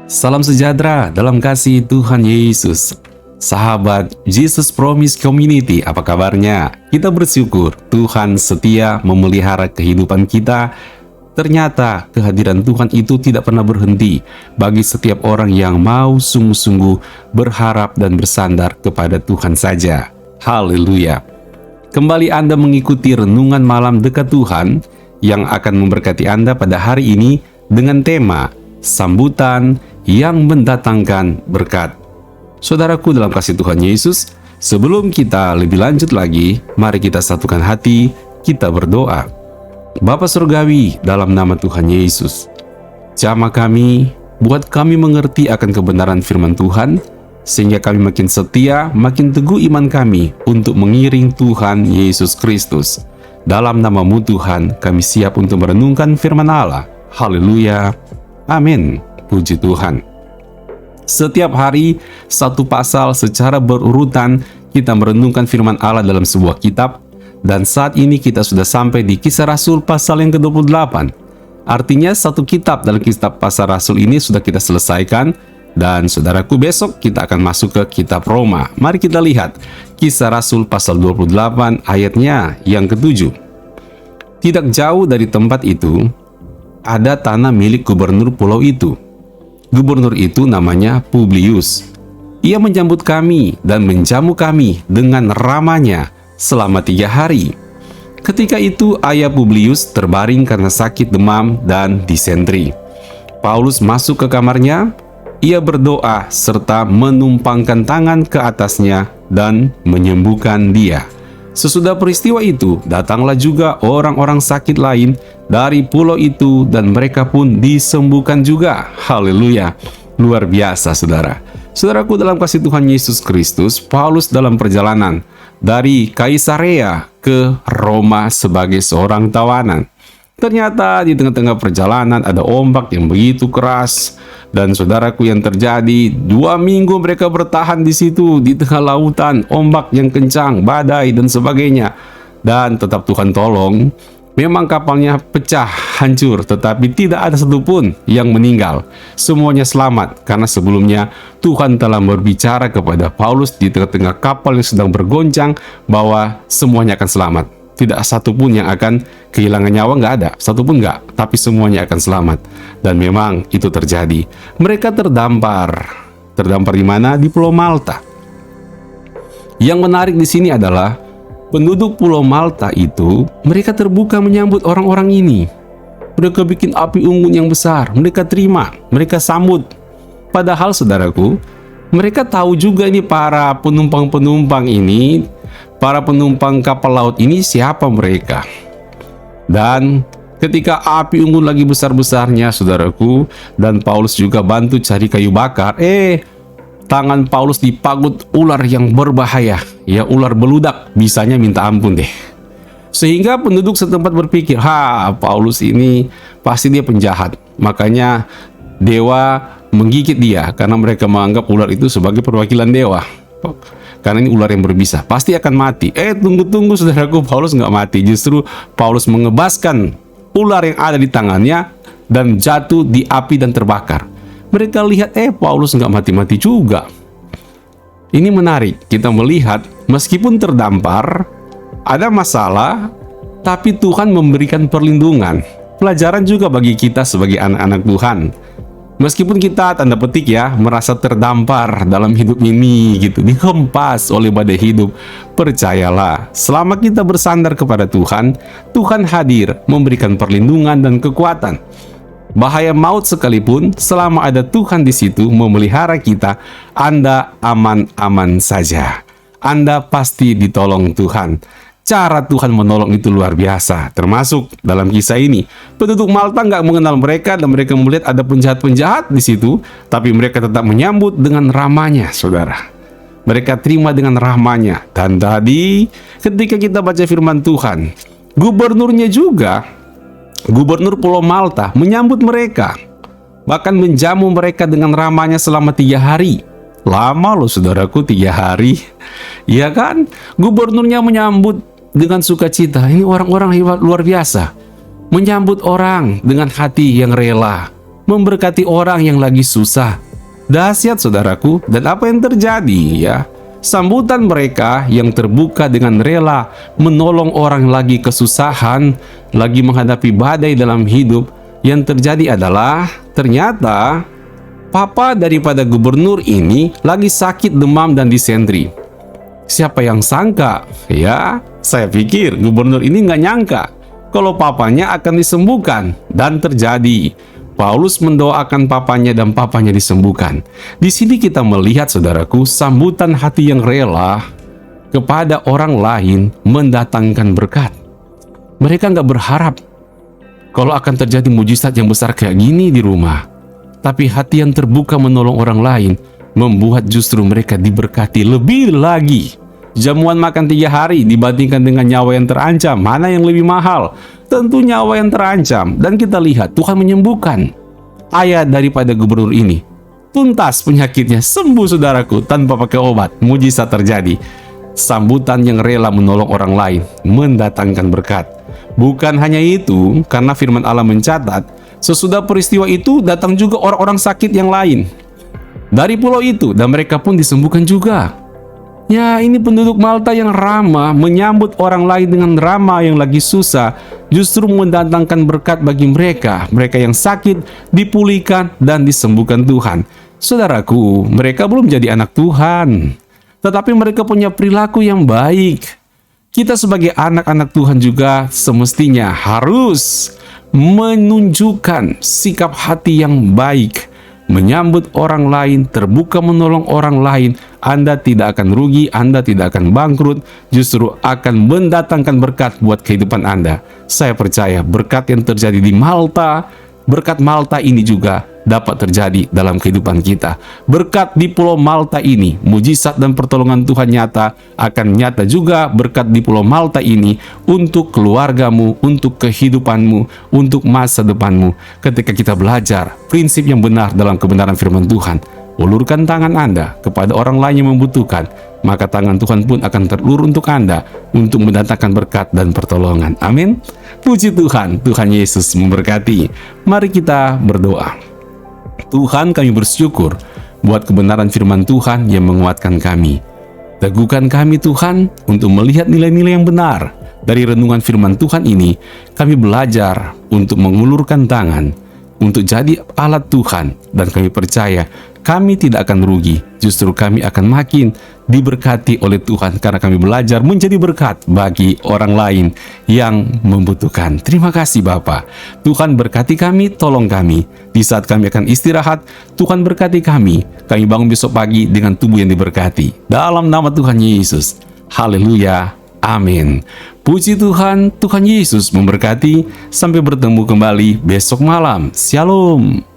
Salam sejahtera dalam kasih Tuhan Yesus. Sahabat Jesus Promise Community, apa kabarnya? Kita bersyukur Tuhan setia memelihara kehidupan kita. Ternyata kehadiran Tuhan itu tidak pernah berhenti bagi setiap orang yang mau sungguh-sungguh berharap dan bersandar kepada Tuhan saja. Haleluya. Kembali Anda mengikuti renungan malam dekat Tuhan yang akan memberkati Anda pada hari ini dengan tema sambutan yang mendatangkan berkat. Saudaraku dalam kasih Tuhan Yesus, sebelum kita lebih lanjut lagi, mari kita satukan hati, kita berdoa. Bapa Surgawi, dalam nama Tuhan Yesus, jamah kami, buat kami mengerti akan kebenaran firman Tuhan, sehingga kami makin setia, makin teguh iman kami untuk mengiring Tuhan Yesus Kristus. Dalam nama-Mu Tuhan, kami siap untuk merenungkan firman Allah. Haleluya. Amin. Puji Tuhan. Setiap hari, satu pasal secara berurutan, kita merenungkan firman Allah dalam sebuah kitab. Dan saat ini kita sudah sampai di Kisah Rasul pasal yang ke-28. Artinya satu kitab dalam kitab Kisah Rasul ini sudah kita selesaikan. Dan saudaraku, besok kita akan masuk ke kitab Roma. Mari kita lihat Kisah Rasul pasal 28 ayatnya yang ke-7. Tidak jauh dari tempat itu, ada tanah milik gubernur pulau itu. Gubernur itu namanya Publius. Ia menyambut kami dan menjamu kami dengan ramanya selama 3 hari. Ketika itu ayah Publius terbaring karena sakit demam dan disentri. Paulus masuk ke kamarnya, ia berdoa serta menumpangkan tangan ke atasnya dan menyembuhkan dia. Sesudah peristiwa itu, datanglah juga orang-orang sakit lain dari pulau itu dan mereka pun disembuhkan juga. Haleluya. Luar biasa, saudara. Saudaraku dalam kasih Tuhan Yesus Kristus, Paulus dalam perjalanan dari Kaisarea ke Roma sebagai seorang tawanan. Ternyata di tengah-tengah perjalanan ada ombak yang begitu keras. Dan saudaraku, yang terjadi 2 minggu mereka bertahan di situ di tengah lautan, ombak yang kencang, badai dan sebagainya. Dan tetap Tuhan tolong. Memang kapalnya pecah, hancur, tetapi tidak ada satupun yang meninggal. Semuanya selamat, karena sebelumnya Tuhan telah berbicara kepada Paulus di tengah-tengah kapal yang sedang bergoncang bahwa semuanya akan selamat. Tidak satupun yang akan kehilangan nyawa, nggak ada, satupun nggak, tapi semuanya akan selamat. Dan memang itu terjadi. Mereka terdampar. Terdampar di mana? Di Pulau Malta. Yang menarik di sini adalah penduduk Pulau Malta itu, mereka terbuka menyambut orang-orang ini. Mereka bikin api unggun yang besar, mereka terima, mereka sambut. Padahal saudaraku, mereka tahu juga ini para penumpang-penumpang ini, para penumpang kapal laut ini siapa mereka. Dan ketika api unggun lagi besar-besarnya, saudaraku, dan Paulus juga bantu cari kayu bakar, tangan Paulus dipagut ular yang berbahaya, ya ular beludak, bisanya minta ampun deh. Sehingga penduduk setempat berpikir, Paulus ini pasti dia penjahat. Makanya dewa menggigit dia karena mereka menganggap ular itu sebagai perwakilan dewa. Karena ini ular yang berbisa, pasti akan mati. Tunggu saudaraku, Paulus nggak mati. Justru Paulus mengebaskan ular yang ada di tangannya dan jatuh di api dan terbakar. Mereka lihat, Paulus nggak mati-mati juga. Ini menarik, kita melihat meskipun terdampar, ada masalah, tapi Tuhan memberikan perlindungan. Pelajaran juga bagi kita sebagai anak-anak Tuhan. Meskipun kita, tanda petik ya, merasa terdampar dalam hidup ini gitu, dihempas oleh badai hidup, percayalah, selama kita bersandar kepada Tuhan, Tuhan hadir memberikan perlindungan dan kekuatan. Bahaya maut sekalipun, selama ada Tuhan di situ memelihara kita, Anda aman-aman saja. Anda pasti ditolong Tuhan. Cara Tuhan menolong itu luar biasa. Termasuk dalam kisah ini, penduduk Malta nggak mengenal mereka dan mereka melihat ada penjahat-penjahat di situ, tapi mereka tetap menyambut dengan ramahnya, saudara. Mereka terima dengan rahmanya. Dan tadi ketika kita baca firman Tuhan, gubernurnya juga, gubernur Pulau Malta menyambut mereka, bahkan menjamu mereka dengan ramahnya selama 3 hari. Lama loh saudaraku, 3 hari. Ya kan? Gubernurnya menyambut dengan sukacita. Ini orang-orang hebat luar biasa. Menyambut orang dengan hati yang rela. memberkati orang yang lagi susah. Dahsyat saudaraku, dan apa yang terjadi ya? Sambutan mereka yang terbuka dengan rela menolong orang lagi kesusahan, lagi menghadapi badai dalam hidup. Yang terjadi adalah ternyata papa daripada gubernur ini lagi sakit demam dan disentri. Siapa yang sangka? Ya, saya pikir gubernur ini nggak nyangka kalau papanya akan disembuhkan, dan terjadi. Paulus mendoakan papanya dan papanya disembuhkan. Di sini kita melihat saudaraku, sambutan hati yang rela kepada orang lain mendatangkan berkat. Mereka nggak berharap kalau akan terjadi mujizat yang besar kayak gini di rumah. Tapi hati yang terbuka menolong orang lain membuat justru mereka diberkati lebih lagi. Jamuan makan 3 hari dibandingkan dengan nyawa yang terancam, mana yang lebih mahal? Tentu nyawa yang terancam. Dan kita lihat Tuhan menyembuhkan ayah daripada gubernur ini. Tuntas penyakitnya, sembuh saudaraku tanpa pakai obat. Mujizat terjadi. Sambutan yang rela menolong orang lain mendatangkan berkat. Bukan hanya itu, karena firman Allah mencatat, sesudah peristiwa itu datang juga orang-orang sakit yang lain dari pulau itu, dan mereka pun disembuhkan juga. Ya, ini penduduk Malta yang ramah, menyambut orang lain dengan ramah yang lagi susah, justru mendatangkan berkat bagi mereka. Mereka yang sakit dipulihkan dan disembuhkan Tuhan. Saudaraku, mereka belum jadi anak Tuhan, tetapi mereka punya perilaku yang baik. Kita sebagai anak-anak Tuhan juga semestinya harus menunjukkan sikap hati yang baik, menyambut orang lain, terbuka menolong orang lain. Anda tidak akan rugi, Anda tidak akan bangkrut, justru akan mendatangkan berkat buat kehidupan Anda. Saya percaya berkat yang terjadi di Malta, berkat Malta ini juga dapat terjadi dalam kehidupan kita. Berkat di Pulau Malta ini, mujizat dan pertolongan Tuhan nyata, akan nyata juga berkat di Pulau Malta ini untuk keluargamu, untuk kehidupanmu, untuk masa depanmu. Ketika kita belajar prinsip yang benar dalam kebenaran firman Tuhan, ulurkan tangan Anda kepada orang lain yang membutuhkan, maka tangan Tuhan pun akan terulur untuk Anda untuk mendatangkan berkat dan pertolongan. Amin. Puji Tuhan, Tuhan Yesus memberkati. Mari kita berdoa. Tuhan, kami bersyukur buat kebenaran firman Tuhan yang menguatkan kami. Teguhkan kami Tuhan untuk melihat nilai-nilai yang benar. Dari renungan firman Tuhan ini, kami belajar untuk mengulurkan tangan, untuk jadi alat Tuhan, dan kami percaya kami tidak akan rugi, justru kami akan makin diberkati oleh Tuhan karena kami belajar menjadi berkat bagi orang lain yang membutuhkan. Terima kasih Bapa. Tuhan berkati kami, tolong kami. Di saat kami akan istirahat, Tuhan berkati kami. Kami bangun besok pagi dengan tubuh yang diberkati. Dalam nama Tuhan Yesus. Haleluya. Amin. Puji Tuhan, Tuhan Yesus memberkati. Sampai bertemu kembali besok malam. Shalom.